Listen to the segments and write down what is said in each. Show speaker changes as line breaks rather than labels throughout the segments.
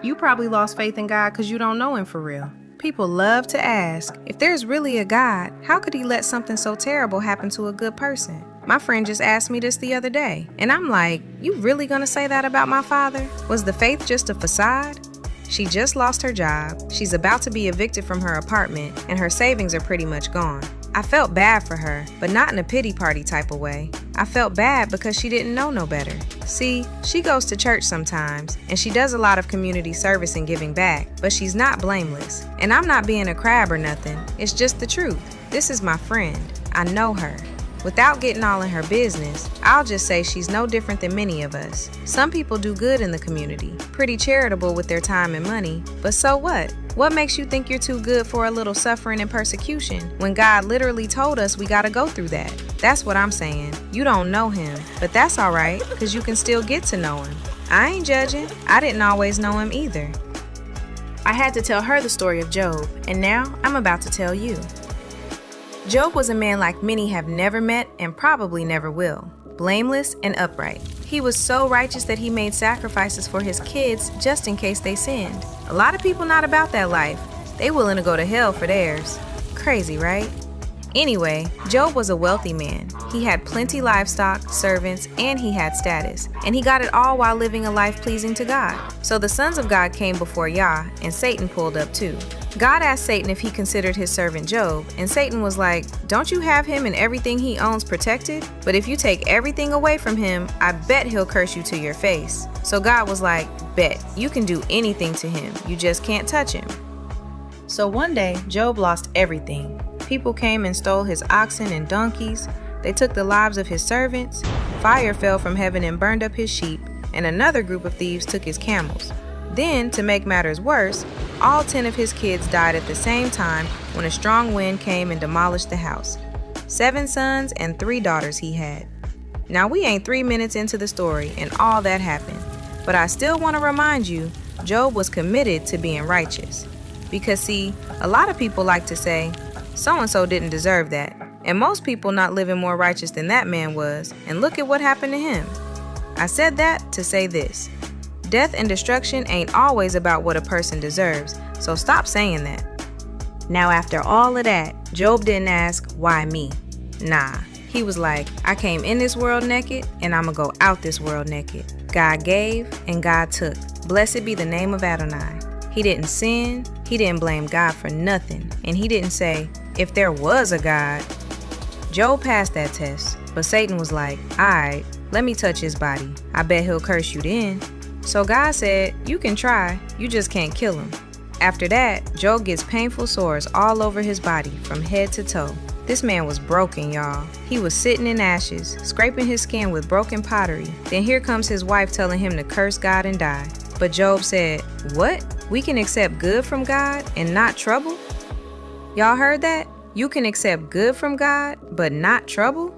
You probably lost faith in God because you don't know Him for real. People love to ask, if there's really a God, how could He let something so terrible happen to a good person? My friend just asked me this the other day, and I'm like, you really gonna say that about my father? Was the faith just a facade? She just lost her job, she's about to be evicted from her apartment, and her savings are pretty much gone. I felt bad for her, but not in a pity party type of way. I felt bad because she didn't know no better. See, she goes to church sometimes, and she does a lot of community service and giving back, but she's not blameless. And I'm not being a crab or nothing, it's just the truth. This is my friend. I know her. Without getting all in her business, I'll just say she's no different than many of us. Some people do good in the community, pretty charitable with their time and money, but so what? What makes you think you're too good for a little suffering and persecution when God literally told us we gotta go through that? That's what I'm saying. You don't know Him, but that's alright, because you can still get to know Him. I ain't judging. I didn't always know Him either. I had to tell her the story of Job, and now I'm about to tell you. Job was a man like many have never met and probably never will. Blameless and upright. He was so righteous that he made sacrifices for his kids just in case they sinned. A lot of people not about that life. They willing to go to hell for theirs. Crazy, right? Anyway, Job was a wealthy man. He had plenty livestock, servants, and he had status. And he got it all while living a life pleasing to God. So the sons of God came before Yah, and Satan pulled up too. God asked Satan if he considered his servant Job, and Satan was like, don't you have him and everything he owns protected? But if you take everything away from him, I bet he'll curse you to your face. So God was like, bet, you can do anything to him, you just can't touch him. So one day, Job lost everything. People came and stole his oxen and donkeys. They took the lives of his servants. Fire fell from heaven and burned up his sheep, and another group of thieves took his camels. Then, to make matters worse, all 10 of his kids died at the same time when a strong wind came and demolished the house. 7 sons and 3 daughters he had. Now we ain't 3 minutes into the story and all that happened, but I still want to remind you, Job was committed to being righteous. Because see, a lot of people like to say, so-and-so didn't deserve that, and most people not living more righteous than that man was, and look at what happened to him. I said that to say this. Death and destruction ain't always about what a person deserves, so stop saying that. Now after all of that, Job didn't ask, why me? Nah, he was like, I came in this world naked, and I'ma go out this world naked. God gave, and God took. Blessed be the name of Adonai. He didn't sin, he didn't blame God for nothing, and he didn't say, if there was a God. Job passed that test, but Satan was like, alright, let me touch his body. I bet he'll curse you then. So God said, you can try, you just can't kill him. After that, Job gets painful sores all over his body from head to toe. This man was broken, y'all. He was sitting in ashes, scraping his skin with broken pottery. Then here comes his wife telling him to curse God and die. But Job said, what? We can accept good from God and not trouble? Y'all heard that? You can accept good from God, but not trouble?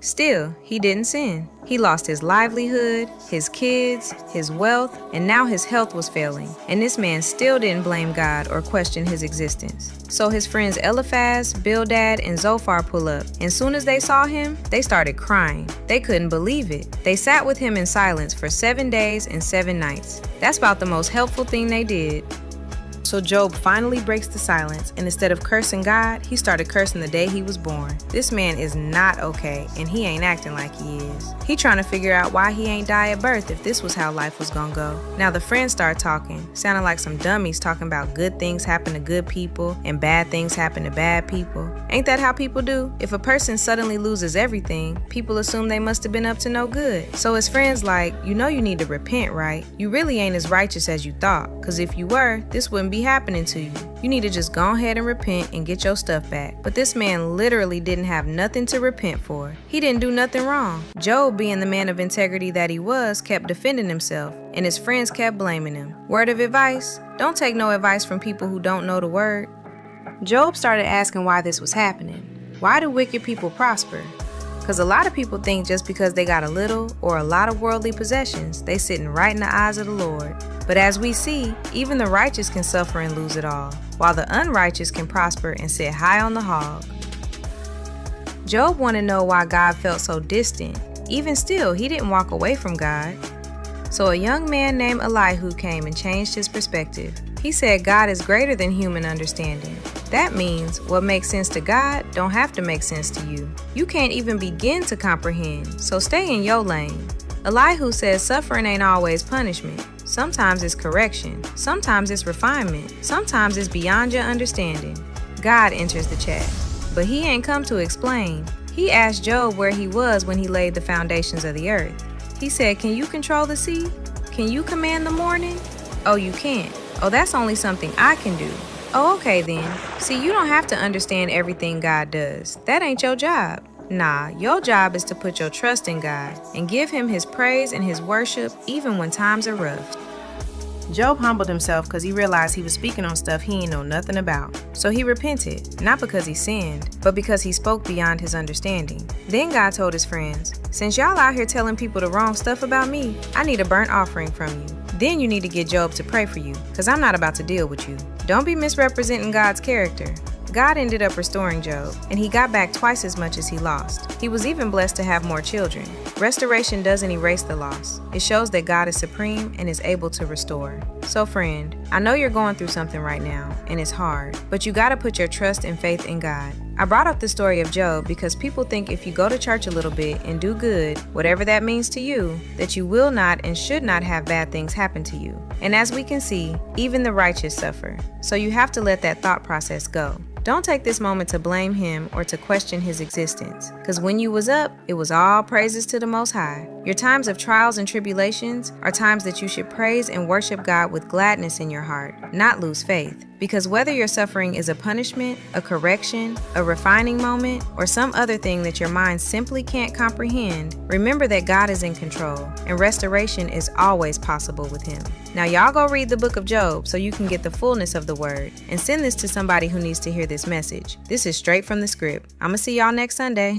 Still, he didn't sin. He lost his livelihood, his kids, his wealth, and now his health was failing. And this man still didn't blame God or question his existence. So his friends Eliphaz, Bildad, and Zophar pull up. And soon as they saw him, they started crying. They couldn't believe it. They sat with him in silence for 7 days and 7 nights. That's about the most helpful thing they did. So Job finally breaks the silence, and instead of cursing God, he started cursing the day he was born. This man is not okay, and he ain't acting like he is. He trying to figure out why he ain't die at birth if this was how life was gonna go. Now the friends start talking, sounding like some dummies talking about good things happen to good people and bad things happen to bad people. Ain't that how people do? If a person suddenly loses everything, people assume they must have been up to no good. So his friends like, you know you need to repent, right? You really ain't as righteous as you thought, cause if you were, this wouldn't be happening to you. You need to just go ahead and repent and get your stuff back. But this man literally didn't have nothing to repent for. He didn't do nothing wrong. Job, being the man of integrity that he was, kept defending himself, and his friends kept blaming him. Word of advice: don't take no advice from people who don't know the word. Job started asking why this was happening. Why do wicked people prosper? Because a lot of people think just because they got a little or a lot of worldly possessions, they sitting right in the eyes of the Lord. But as we see, even the righteous can suffer and lose it all, while the unrighteous can prosper and sit high on the hog. Job wanted to know why God felt so distant. Even still, he didn't walk away from God. So a young man named Elihu came and changed his perspective. He said God is greater than human understanding. That means what makes sense to God don't have to make sense to you. You can't even begin to comprehend, so stay in your lane. Elihu says suffering ain't always punishment. Sometimes it's correction. Sometimes it's refinement. Sometimes it's beyond your understanding. God enters the chat. But he ain't come to explain. He asked Job where he was when he laid the foundations of the earth. He said, "Can you control the sea? Can you command the morning?" "Oh, you can't." "Oh, that's only something I can do." "Oh, okay then." See, you don't have to understand everything God does. That ain't your job. Nah, your job is to put your trust in God and give him his praise and his worship even when times are rough. Job humbled himself because he realized he was speaking on stuff he ain't know nothing about. So he repented, not because he sinned, but because he spoke beyond his understanding. Then God told his friends, "Since y'all out here telling people the wrong stuff about me, I need a burnt offering from you. Then you need to get Job to pray for you, because I'm not about to deal with you." Don't be misrepresenting God's character. God ended up restoring Job, and he got back twice as much as he lost. He was even blessed to have more children. Restoration doesn't erase the loss. It shows that God is supreme and is able to restore. So friend, I know you're going through something right now, and it's hard, but you gotta put your trust and faith in God. I brought up the story of Job because people think if you go to church a little bit and do good, whatever that means to you, that you will not and should not have bad things happen to you. And as we can see, even the righteous suffer. So you have to let that thought process go. Don't take this moment to blame him or to question his existence, because when you was up, it was all praises to the Most High. Your times of trials and tribulations are times that you should praise and worship God with gladness in your heart, not lose faith. Because whether your suffering is a punishment, a correction, a refining moment, or some other thing that your mind simply can't comprehend, remember that God is in control, and restoration is always possible with him. Now y'all go read the book of Job so you can get the fullness of the word, and send this to somebody who needs to hear this message. This is straight from the script. I'ma see y'all next Sunday.